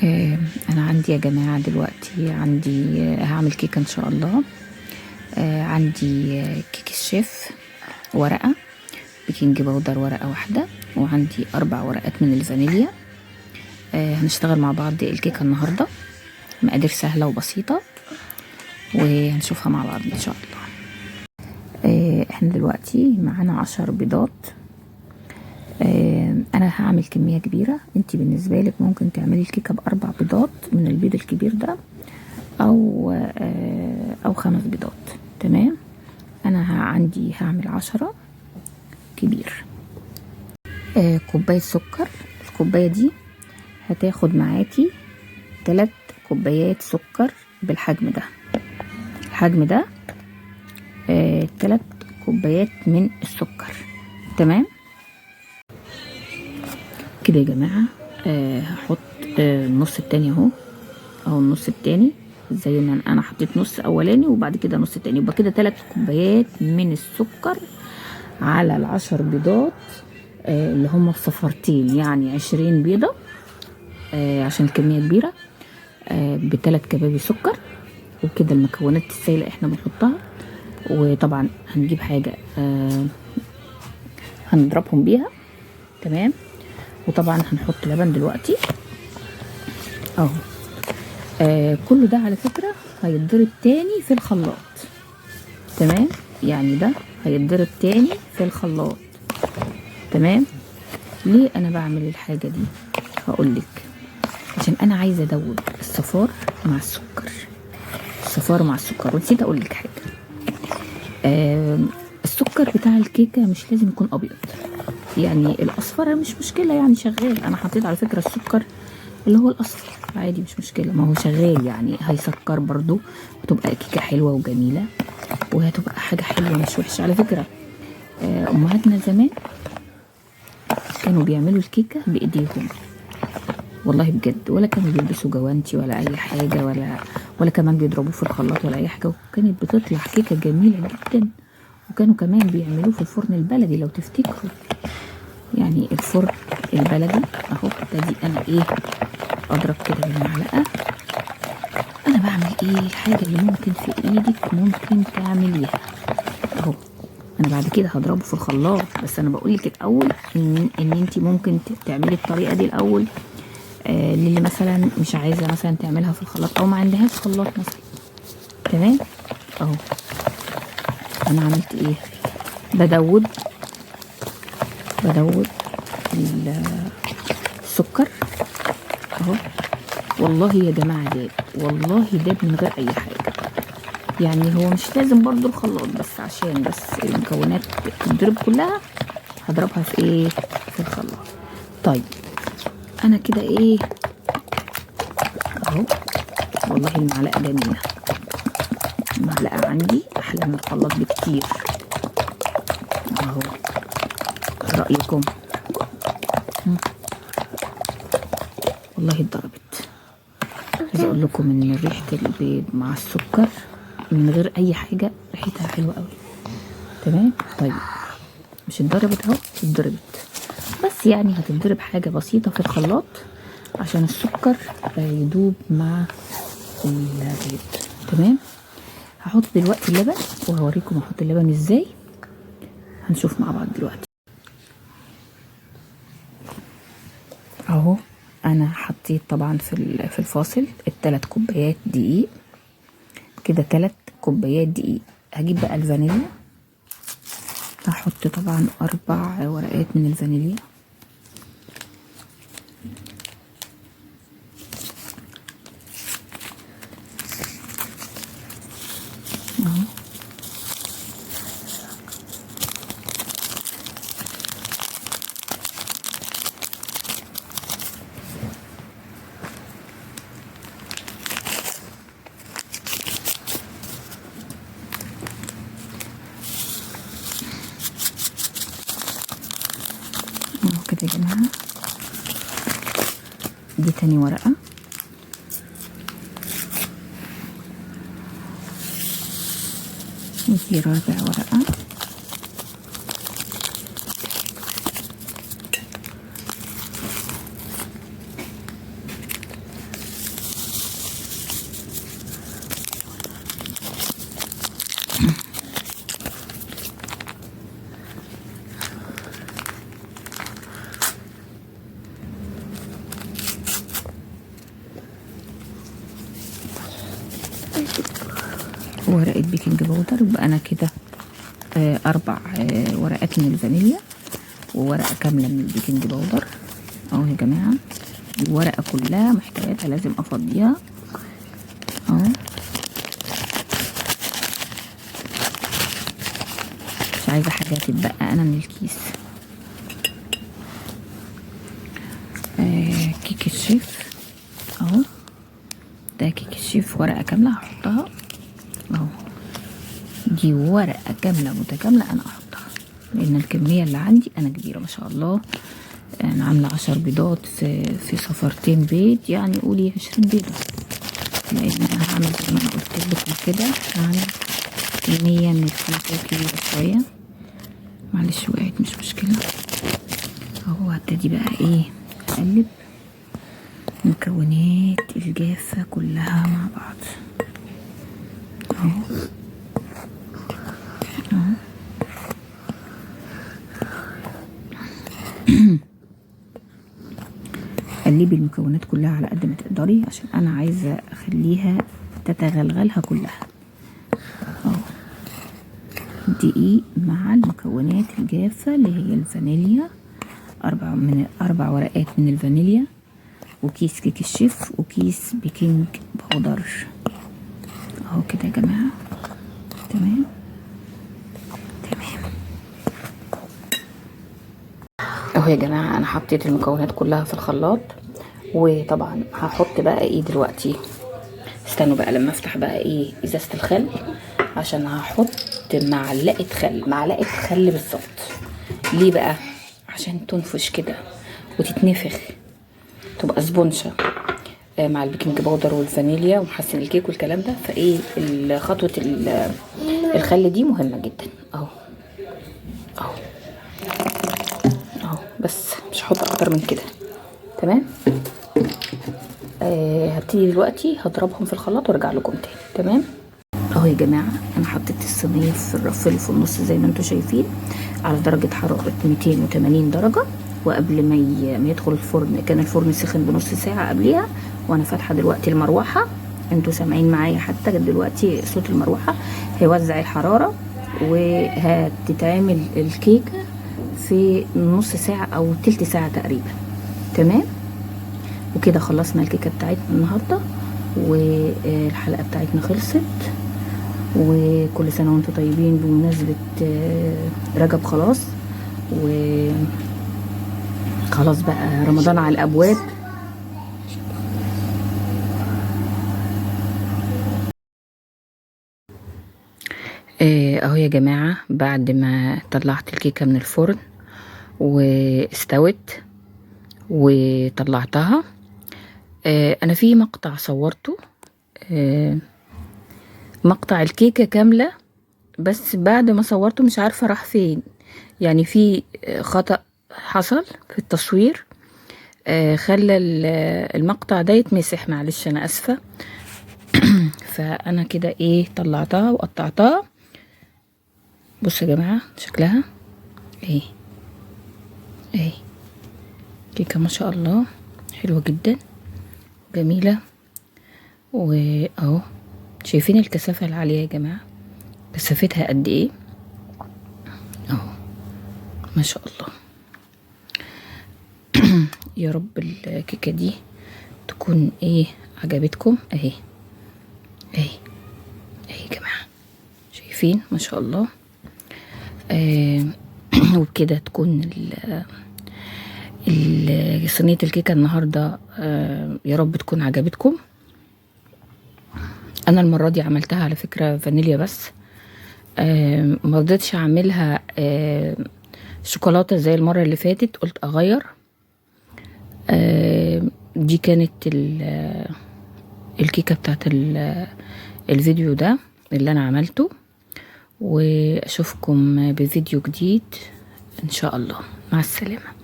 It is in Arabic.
انا عندي يا جماعه دلوقتي عندي هعمل كيكه ان شاء الله. عندي كيك الشيف ورقه، بيكنج باودر ورقه واحده، وعندي 4 ورقات من الفانيليا. هنشتغل مع بعض الكيكه النهارده، مقادير سهله وبسيطه وهنشوفها مع بعض ان شاء الله. احنا دلوقتي معانا 10 بيضات. انا هعمل كميه كبيره، انتي بالنسبه لك ممكن تعملي الكيكه ب4 بيضات من البيض الكبير ده، او 5 بيضات. تمام. انا عندي هعمل 10 كبير. كوبايه سكر. الكوبايه دي هتاخد معاكي 3 كوبايات سكر بالحجم ده. الحجم ده 3 كوبايات من السكر. تمام كده يا جماعه. هحط النص التاني اهو، النص التاني، زي ما انا حطيت نص اولاني وبعد كده نص التاني، يبقى كده 3 كوبايات من السكر على ال10 بيضات، اللي هم الصفارتين، يعني 20 بيضه عشان الكميه كبيره، ب3 كبابي سكر. وكده المكونات السائله احنا بنحطها، وطبعا هنجيب حاجه هنضربهم بيها. تمام. وطبعا هنحط لبن دلوقتي اهو. كل ده على فكرة هيتضرب تاني في الخلاط. تمام، يعني ده هيتضرب تاني في الخلاط. تمام. ليه انا بعمل الحاجة دي؟ هقولك، عشان انا عايزة ادوب الصفار مع السكر. الصفار مع السكر. ونسيت اقولك حاجة، السكر بتاع الكيكة مش لازم يكون ابيض، يعني الاصفر مش مشكلة، يعني شغال. انا حطيت على فكرة السكر اللي هو الاصفر عادي، مش مشكله، ما هو شغال، يعني هيسكر برضو وتبقى كيكه حلوه وجميله، وهتبقى حاجه حلوه مش وحشه على فكره. امهاتنا زمان كانوا بيعملوا الكيكه بايديهم والله بجد، ولا كانوا بيلبسوا جوانتي ولا اي حاجه، ولا كمان بيضربوه في الخلاط ولا اي حاجه، وكانت بتطلع كيكه جميله جدا. وكانوا كمان بيعملوه في الفرن البلدي لو تفتكروا، يعني الفرن البلدي اهو. ابتدي انا اضرب كده بالمعلقه. انا بعمل الحاجه اللي ممكن في ايدك ممكن تعمليها اهو. انا بعد كده هضربه في الخلاط، بس انا بقولك الاول ان انت ممكن تعملي الطريقه دي الاول، للي مثلا مش عايزه مثلا تعملها في الخلاط او ما عندهاش خلاط مثلا. تمام اهو. انا عملت بدوب السكر اهو. والله يا جماعه داب، والله داب من غير اي حاجه، يعني هو مش لازم برضو الخلاط، بس عشان بس المكونات تتضرب كلها هضربها في في الخلاط. طيب انا كده اهو. والله المعلقه جميله، المعلقه عندي احلى من الخلاط بكتير اهو. رايكم؟ والله اتضربت. عايزه اقول لكم ان ريحه البيض مع السكر من غير اي حاجه ريحتها حلوه قوي. تمام. طيب مش اتضربت اهو؟ اتضربت، بس يعني هتتضرب حاجه بسيطه في الخلاط عشان السكر يدوب مع البيض. تمام. هحط دلوقتي اللبن وهوريكم احط اللبن ازاي، هنشوف مع بعض دلوقتي اهو. انا حطيت طبعا في الفاصل ال3 كوبايات دقيق، كده 3 كوبايات دقيق. هجيب بقى الفانيليا، هحط طبعا 4 ورقات من الفانيليا اهو. كده يا جماعه. دي تاني ورقه، ودي رابع ورقه، ورقة بيكنج باودر. يبقى انا كده 4 ورقات من الفانيليا وورقة كاملة من البيكنج باودر اهو يا جماعة. الورقة كلها محتاجة لازم افضيها اهو. مش عايزة حاجة تتبقى انا من الكيس. كيك الشيف اهو، ده كيك الشيف ورقة كاملة هحطها اهو. دي ورقة كاملة متكاملة انا هحطها لان الكمية اللي عندي انا كبيرة ما شاء الله. انا عاملة 10 بيضات في صفرتين بيض، يعني قولي 20 بيضة، لان انا هعمل زي ما انا قلت لكم كده هعمل كمية من الكيس كبيرة شوية. معلش وقعت مش مشكلة اهو. هبتدي بقى ايه اقلب المكونات الجافة كلها مع بعض اهو اهو. قلبي المكونات كلها على قد ما تقدري عشان انا عايزة اخليها تتغلغلها كلها اهو. دقيق مع المكونات الجافة اللي هي الفانيليا، 4 ورقات من الفانيليا وكيس كيك الشيف وكيس بيكنج باودر اهو كده يا جماعة. تمام اهو يا جماعة. انا حطيت المكونات كلها في الخلاط، وطبعا هحط بقى ايه دلوقتي. استنوا بقى لما افتح بقى ايه ازازة الخل، عشان هحط معلقة خل بالظبط. ليه بقى؟ عشان تنفش كده وتتنفخ تبقى سبونشة مع البيكنج باودر والفانيليا ومحسن الكيك والكلام ده. فايه خطوة الخل دي مهمة جدا اهو اهو اهو. بس مش هحط اكتر من كده. تمام. هبتدي دلوقتي هضربهم في الخلاط وارجع لكم تاني. تمام اهو يا جماعه. انا حطيت الصينيه في الرف اللي في النص زي ما انتم شايفين على درجه حراره 280 درجه. وقبل ما يدخل الفرن كان الفرن سخن بنص ساعه قبليها، وانا فاتحه دلوقتي المروحه. انتوا سامعين معايا حتى دلوقتي صوت المروحه. هيوزع الحراره وهتتعمل الكيكه في نص ساعه او تلت ساعه تقريبا. تمام. وكده خلصنا الكيكه بتاعتنا النهارده، والحلقه بتاعتنا خلصت. وكل سنه وانتم طيبين بمناسبه رجب خلاص، وخلاص بقى رمضان على الابواب. اهو يا جماعه بعد ما طلعت الكيكه من الفرن واستوت وطلعتها، انا في مقطع صورته، مقطع الكيكه كامله، بس بعد ما صورته مش عارفه راح فين. يعني في خطأ حصل في التصوير خلى المقطع ده يتمسح. معلش انا اسفه. فانا كده ايه طلعتها وقطعتها. بصوا يا جماعه شكلها ايه ايه. كيكه ما شاء الله حلوه جدا جميله. واهو شايفين الكثافه العاليه يا جماعه، كثافتها قد ايه اهو ما شاء الله. يا رب الكيكه دي تكون ايه عجبتكم. اهي اهي اهي يا جماعه شايفين ما شاء الله. وبكده تكون صينيه الكيكه النهارده يا رب تكون عجبتكم. انا المره دي عملتها على فكره فانيليا بس، ما رضيتش اعملها شوكولاته زي المره اللي فاتت. قلت اغير. دي كانت الكيكه بتاعت الفيديو ده اللي انا عملته، واشوفكم بفيديو جديد ان شاء الله. مع السلامه.